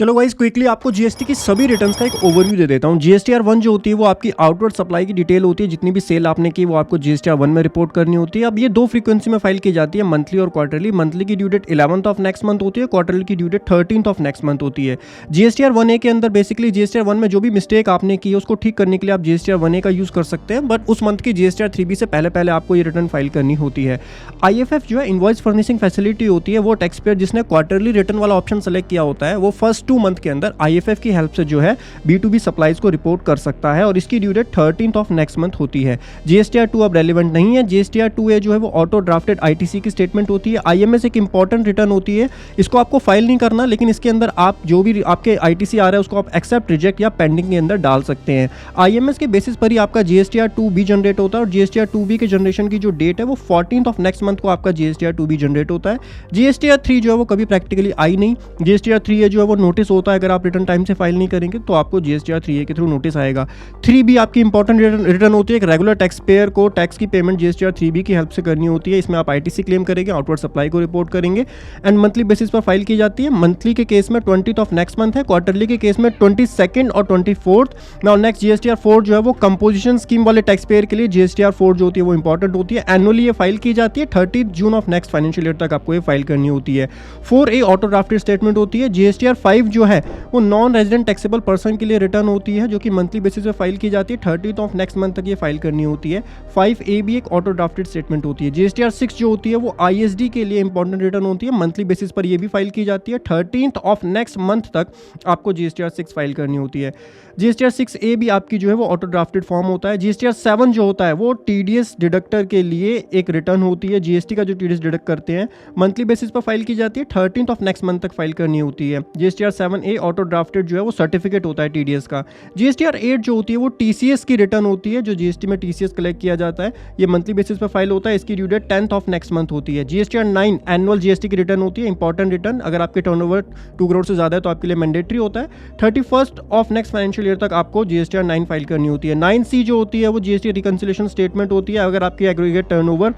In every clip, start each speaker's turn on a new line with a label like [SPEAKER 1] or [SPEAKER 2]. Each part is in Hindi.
[SPEAKER 1] चलो गाइस क्विकली आपको जीएसटी की सभी रिटर्न्स का एक ओवरव्यू दे देता हूँ। जीएसटीआर 1 जो होती है वो आपकी आउटवर्ड सप्लाई की डिटेल होती है, जितनी भी सेल आपने की वो आपको जीएसटीआर 1 में रिपोर्ट करनी होती है। अब ये दो फ्रीक्वेंसी में फाइल की जाती है, मंथली और क्वार्टरली। मंथली की due date 11th of next month होती है, क्वार्टरली की due date 13th of next month होती है। जीएसटीआर 1A के अंदर बेसिकली जीएसटीआर 1 में जो भी मिस्टेक आपने की है उसको ठीक करने के लिए आप जीएसटीआर 1A का यूज़ कर सकते हैं, बट उस मंथ की जीएसटीआर 3B से पहले आपको ये रिटर्न फाइल करनी होती है। IFF जो है इनवॉइस फर्निशिंग फैसिलिटी होती है, वो टैक्स पेयर जिसने क्वार्टरली रिटर्न वाला ऑप्शन सेलेक्ट किया होता है वो फर्स्ट 2 मंथ के अंदर IFF की हेल्प से जो है B2B सप्लाईज को रिपोर्ट कर सकता है और इसकी due date 13th of next month होती है। जीएसटीआर 2 अब रेलिवेंट नहीं है। जीएसटीआर 2A जो है वो ऑटो ड्राफ्टेड ITC की स्टेटमेंट होती है। IMS एक इंपॉर्टेंट रिटर्न होती है, इसको आपको फाइल नहीं करना, लेकिन इसके अंदर आप जो भी आपके ITC आ रहा है उसको आप एक्सेप्ट, रिजेक्ट या पेंडिंग के अंदर डाल सकते हैं। IMS के बेसिस पर ही आपका जीएसटीआर 2B जनरेट होता है और जीएसटीआर 2B के जनरेशन की जो डेट है वो 14th ऑफ नेक्स्ट मंथ को आपका जीएसटीआर 2B जनरेट होता है। जीएसटीआर 3 जो है वो कभी प्रैक्टिकली आई नहीं। जीएसटीआर 3A जो है वो नोटिस होता है, अगर आप रिटर्न टाइम से फाइल नहीं करेंगे तो आपको जीएसटीआर 3A के थ्रू नोटिस आएगा। 3B आपकी इंपॉर्टेंट रिटर्न होती है। एक रेगुलर टैक्स पेयर को टैक्स की पेमेंट जीएसटीआर 3B की हेल्प से करनी होती है। इसमें आप ITC क्लेम करेंगे, आउटवर्ड सप्लाई को रिपोर्ट करेंगे एंड मंथली बेसिस पर फाइल की जाती है। मंथली के केस में 20th ऑफ नेक्स्ट मंथ है, क्वार्टरली के केस में 22nd और 24th। नाउ नेक्स्ट जीएसटीआर 4 जो है वो कंपोजिशन स्कीम वाले टैक्स पेयर के लिए जीएसटीआर 4 जो होती है वो इंपॉर्टेंट होती है। एनुअली ये फाइल की जाती है, 30 June of next financial year तक आपको ये फाइल करनी होती है। 4A ऑटो ड्राफ्टेड स्टेटमेंट होती है। जीएसटीआर 5 जो है वो नॉन रेजिडेंट टैक्सेबल पर्सन के लिए रिटर्न होती है, जो कि मंथली बेसिस पे फाइल की जाती है। 30th ऑफ नेक्स्ट मंथ तक ये फाइल करनी होती है। 5A भी एक ऑटो ड्राफ्टेड स्टेटमेंट होती है। जीएसटीआर 6 जो होती है वो ISD के लिए इंपॉर्टेंट रिटर्न होती है, मंथली बेसिस पर ये भी फाइल की जाती है। 13th ऑफ नेक्स्ट मंथ तक आपको जीएसटीआर 6 फाइल करनी होती है। जीएसटीआर 6A भी आपकी जो है वो ऑटो ड्राफ्टेड फॉर्म होता है। जीएसटीआर 7 जो होता है वो TDS डिडक्टर के लिए एक रिटर्न होती है। जीएसटी का जो TDS डिडक्ट करते हैं मंथली बेसिस पर फाइल की जाती है, 13th ऑफ नेक्स्ट मंथ तक फाइल करनी होती है। जीएसटीआर 7A ऑटो ड्राफ्टेड जो है वो सर्टिफिकेट होता है TDS का। जीएसटीआर 8 जो होती है वो TCS की रिटर्न होती है, जो जीएसटी में TCS कलेक्ट किया जाता है, ये मंथली बेसिस पर फाइल होता है। इसकी due date 10th of next month होती है। जीएसटीआर 9 एनुअल जीएसटी की रिटर्न होती है, इंपॉर्टेंट रिटर्न। अगर आपके टर्नओवर 2 करोड़ से ज़्यादा है तो आपके लिए मैंडेटरी होता है। 31st of next financial year तक आपको जीएसटीआर 9 फाइल करनी होती है। 9C जो होती है वो जीएसटी रिकंसिलेशन स्टेटमेंट होती है। अगर आपकी एग्रीगेट टर्नओवर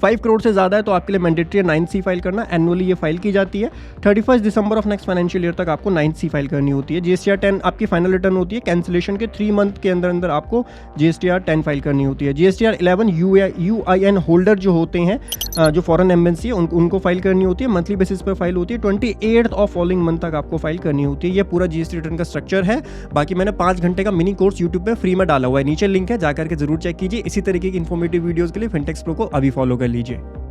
[SPEAKER 1] 5 करोड़ से ज़्यादा है तो आपके लिए मैंडेटरी है 9C फाइल करना। एनुअली ये फाइल की जाती है। 31 December of next financial year तक आपको 9C फाइल करनी होती है। जीएसटीआर 10 आपकी फाइनल रिटर्न होती है। कैंसिलेशन के 3 मंथ के अंदर आपको जीएसटीआर 10 फाइल करनी होती है। जीएसटीआर 11 UIN होल्डर जो होते हैं, जो फॉरेन एम्बेसी है, उनको फाइल करनी होती है। मंथली बेसिस पर फाइल होती है। 28th ऑफ फॉलोइंग मंथ तक आपको फाइल करनी होती है। ये पूरा जीएसटी रिटर्न का स्ट्रक्चर है। बाकी मैंने 5 घंटे का मिनी कोर्स यूट्यूब पे फ्री में डाला हुआ है, नीचे लिंक है, जाकर के जरूर चेक कीजिए। इसी तरीके की इन्फॉर्मेटिव वीडियोज़ के लिए फिनटेक्स प्रो को अभी फॉलो कर लीजिए।